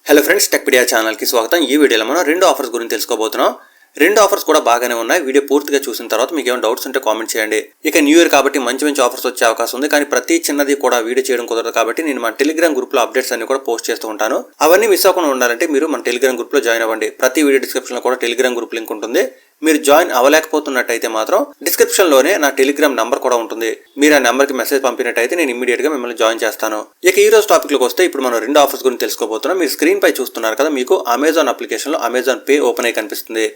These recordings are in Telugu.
హలో ఫ్రెండ్స్, టెక్పీడియా ఛానల్కి స్వాగతం. ఈ వీడియోలో మనం రెండు ఆఫర్స్ గురించి తెలుసుకోబోతున్నాం. రెండు ఆఫర్స్ కూడా బాగానే ఉన్నాయి. వీడియో పూర్తిగా చూసిన తర్వాత మీకు ఏమైనా డౌట్స్ ఉంటే కామెంట్ చేయండి. ఇక న్యూ ఇయర్ కాబట్టి మంచి ఆఫర్స్ వచ్చే అవకాశం ఉంది. కానీ ప్రతి చిన్నది కూడా వీడియో చేయడం కుదరదు కాబట్టి నేను మన టెలిగ్రామ్ గ్రూప్ లో అప్డేట్స్ అన్ని కూడా పోస్ట్ చేస్తూ ఉంటాను. అవన్నీ మిస్ అవ్వకుండా ఉండాలంటే మీరు మన టెలిగ్రామ్ గ్రూప్ లో జాయిన్ అవ్వండి. ప్రతి వీడియో డిస్క్రిప్షన్ లో కూడా టెలిగ్రామ్ గ్రూప్ లింక్ ఉంటుంది. మీరు జాయిన్ అవ్వలేకపోతున్నట్టయితే మాత్రం డిస్క్రిప్షన్ లోనే నా టెలిగ్రామ్ నంబర్ కూడా ఉంటుంది. మీరు ఆ నెంబర్ కి మెసేజ్ పంపినట్టయితే నేను ఇమీడియట్ గా మిమ్మల్ని జాయిన్ చేస్తాను. ఇక ఈ రోజు టాపిక్ లోకి వస్తే ఇప్పుడు మనం రెండు ఆఫర్స్ గురించి తెలుసుకోబోతున్నాం. మీరు స్క్రీన్ పై చూస్తున్నారు కదా, మీకు అమెజాన్ అప్లికేషన్ లో అమెజాన్ పే ఓపెన్ అయి కనిపిస్తుంది.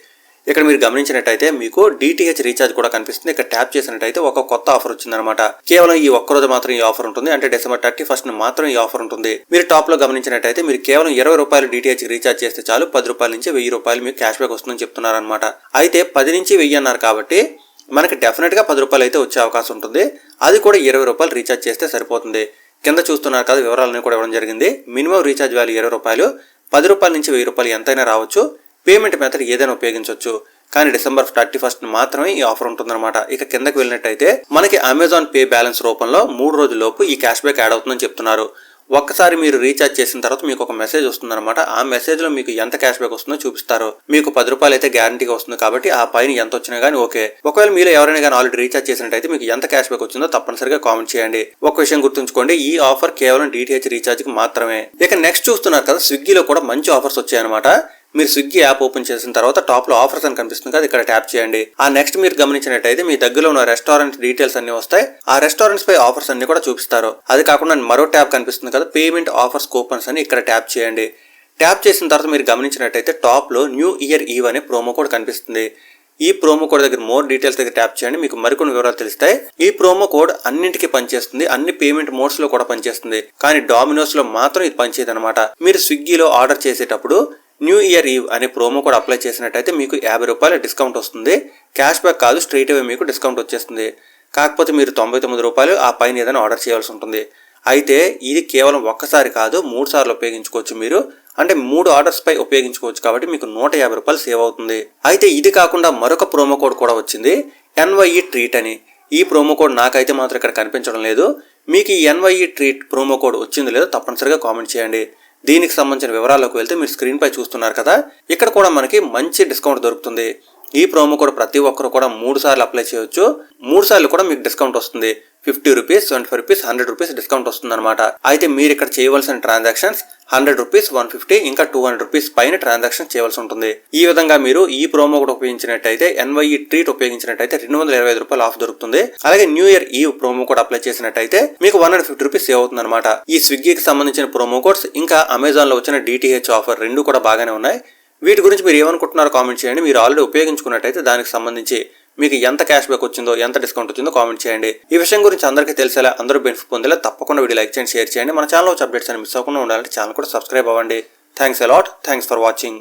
ఇక్కడ మీరు గమనించినట్టయితే మీకు DTH రీఛార్జ్ కూడా కనిపిస్తుంది. ఇక్కడ ట్యాప్ చేసినట్టయితే ఒక కొత్త ఆఫర్ వచ్చిందనమాట. కేవలం ఈ ఒక్కరోజు మాత్రం ఈ ఆఫర్ ఉంటుంది. అంటే డిసెంబర్ 31 మాత్రం ఈ ఆఫర్ ఉంటుంది. మీరు టాప్ లో గమనించినట్టయితే మీరు కేవలం 20 రూపాయలు DTH రీఛార్జ్ చేస్తే చాలు 10 రూపాయల నుంచి 1000 రూపాయలు మీకు క్యాష్ బ్యాక్ వస్తుందని చెప్తున్నారనమాట. అయితే 10 నుంచి 1000 అన్నారు కాబట్టి మనకి డెఫినెట్ గా 10 రూపాయలు అయితే వచ్చే అవకాశం ఉంటుంది. అది కూడా 20 రూపాయలు రీఛార్జ్ చేస్తే సరిపోతుంది. కింద చూస్తున్నారు కదా, వివరాలన్నీ కూడా ఇవ్వడం జరిగింది. మినిమం రీఛార్జ్ వాల్యూ 20 రూపాయలు, 10 రూపాయల నుంచి 1000 రూపాయలు ఎంతైనా రావచ్చు. పేమెంట్ మెథడ్ ఏదైనా ఉపయోగించవచ్చు. కానీ డిసెంబర్ 31 మాత్రమే ఈ ఆఫర్ ఉంటుందన్నమాట. ఇక కిందకి వెళ్ళినట్టయితే మనకి అమెజాన్ పే బ్యాలెన్స్ రూపంలో 3 రోజుల్లోపు ఈ క్యాష్ బ్యాక్ యాడ్ అవుతుందని చెప్తున్నారు. ఒక్కసారి మీరు రీఛార్జ్ చేసిన తర్వాత మీకు ఒక మెసేజ్ వస్తుందన్నమాట. ఆ మెసేజ్ లో మీకు ఎంత క్యాష్ బ్యాక్ వస్తుందో చూపిస్తారు. మీకు 10 రూపాయలు అయితే గ్యారంటీగా వస్తుంది కాబట్టి ఆ పైన ఎంత వచ్చినా గానీ ఓకే. ఒకవేళ మీరు ఎవరైనా కానీ ఆల్రెడీ రీఛార్జ్ చేసినట్టయితే మీకు ఎంత క్యాష్ బ్యాక్ వచ్చిందో తప్పనిసరిగా కామెంట్ చేయండి. ఒక విషయం గుర్తుంచుకోండి, ఈ ఆఫర్ కేవలం DTH రీఛార్జ్ కి మాత్రమే. ఇక నెక్స్ట్ చూస్తున్నారు కదా, స్విగ్గీలో కూడా మంచి ఆఫర్స్ వచ్చాయన్నమాట. మీరు స్విగ్గీ యాప్ ఓపెన్ చేసిన తర్వాత టాప్ లో ఆఫర్స్ అని కనిపిస్తుంది కదా, ఇక్కడ ట్యాప్ చేయండి. ఆ నెక్స్ట్ మీరు గమనించినట్టయితే మీ దగ్గరలో ఉన్న రెస్టారెంట్ డీటెయిల్స్ అన్ని వస్తాయి. ఆ రెస్టారెంట్స్ పై ఆఫర్స్ అన్ని కూడా చూపిస్తారు. అది కాకుండా మరో ట్యాబ్ కనిపిస్తుంది కదా, పేమెంట్ ఆఫర్స్ కూపన్స్ అని, ఇక్కడ ట్యాప్ చేయండి. ట్యాప్ చేసిన తర్వాత మీరు గమనించినట్టయితే టాప్ లో న్యూ ఇయర్ ఈవ్ అనే ప్రోమో కోడ్ కనిపిస్తుంది. ఈ ప్రోమో కోడ్ దగ్గర మోర్ డీటెయిల్స్ దగ్గర ట్యాప్ చేయండి. మీకు మరికొన్ని వివరాలు తెలుస్తాయి. ఈ ప్రోమో కోడ్ అన్నింటికి పనిచేస్తుంది, అన్ని పేమెంట్ మోడ్స్ లో కూడా పనిచేస్తుంది. కానీ డామినోస్ లో మాత్రం ఇది పనిచేయదు అనమాట. మీరు స్విగ్గీలో ఆర్డర్ చేసేటప్పుడు న్యూ ఇయర్ ఈవ్ అనే ప్రోమో కోడ్ అప్లై చేసినట్టయితే మీకు 50 రూపాయల డిస్కౌంట్ వస్తుంది. క్యాష్ బ్యాక్ కాదు, స్ట్రైట్ అవే మీకు డిస్కౌంట్ వచ్చేస్తుంది. కాకపోతే మీరు 99 రూపాయలు ఆ పైన ఏదైనా ఆర్డర్ చేయాల్సి ఉంటుంది. అయితే ఇది కేవలం ఒక్కసారి కాదు, 3 సార్లు ఉపయోగించుకోవచ్చు. మీరు అంటే 3 ఆర్డర్స్ పై ఉపయోగించుకోవచ్చు కాబట్టి మీకు 150 రూపాయలు సేవ్ అవుతుంది. అయితే ఇది కాకుండా మరొక ప్రోమో కోడ్ కూడా వచ్చింది, NYE ట్రీట్ అని. ఈ ప్రోమో కోడ్ నాకైతే మాత్రం ఇక్కడ కనిపించడం లేదు. మీకు ఈ NYE ట్రీట్ ప్రోమో కోడ్ వచ్చిందో లేదో తప్పనిసరిగా కామెంట్ చేయండి. దీనికి సంబంధించిన వివరాల్లోకి వెళ్తే మీరు స్క్రీన్ పై చూస్తున్నారు కదా, ఇక్కడ కూడా మనకి మంచి డిస్కౌంట్ దొరుకుతుంది. ఈ ప్రోమో కోడ్ ప్రతి ఒక్కరు కూడా 3 సార్లు అప్లై చేయొచ్చు. 3 సార్లు కూడా మీకు డిస్కౌంట్ వస్తుంది. 50 రూపీస్, 25 రూపీస్, 100 రూపీస్ డిస్కౌంట్ వస్తుంది అనమాట. అయితే మీరు ఇక్కడ చేయవలసిన ట్రాన్సాక్షన్స్ 100 రూపీస్, 150 ఇంకా 200 రూపీస్ పైన ట్రాన్సాక్షన్ చేయవలసి ఉంటుంది. ఈ విధంగా మీరు ఈ ప్రోమో కోడ్ ఉపయోగించినట్టయితే, NYE ట్రీట్ ఉపయోగించినట్టయితే 225 రూపాయలు ఆఫ్ దొరుకుతుంది. అలాగే న్యూ ఇయర్ ఈ ప్రోమో కోడ్ అప్లై చేసినట్టయితే మీకు 150 రూపీస్ సేవ్ అవుతుంది అనమాట. ఈ స్విగ్గీకి సంబంధించిన ప్రోమో కోడ్స్ ఇంకా అమెజాన్ లో వచ్చిన DTH ఆఫర్ రెండు కూడా బాగానే ఉన్నాయి. వీటి గురించి మీరు ఏమనుకుంటున్నారో కామెంట్ చేయండి. మీరు ఆల్రెడీ ఉపయోగించుకున్నట్టయితే దానికి సంబంధించి మీకు ఎంత క్యాష్ బ్యాక్ వచ్చిందో, ఎంత డిస్కౌంట్ వచ్చిందో కామెంట్ చేయండి. ఈ విషయం గురించి అందరికీ తెలిసేలా, అందరూ బెనిఫిట్ పొందేలా తప్పకుండా వీడియో లైక్ చేయండి, షేర్ చేయండి. మన ఛానల్ వచ్చే అప్డేట్స్ అని మిస్ అవ్వకుండా ఉండాలంటే ఛానల్ కూడా సబ్స్క్రైబ్ అవ్వండి. Thanks a lot. Thanks for watching.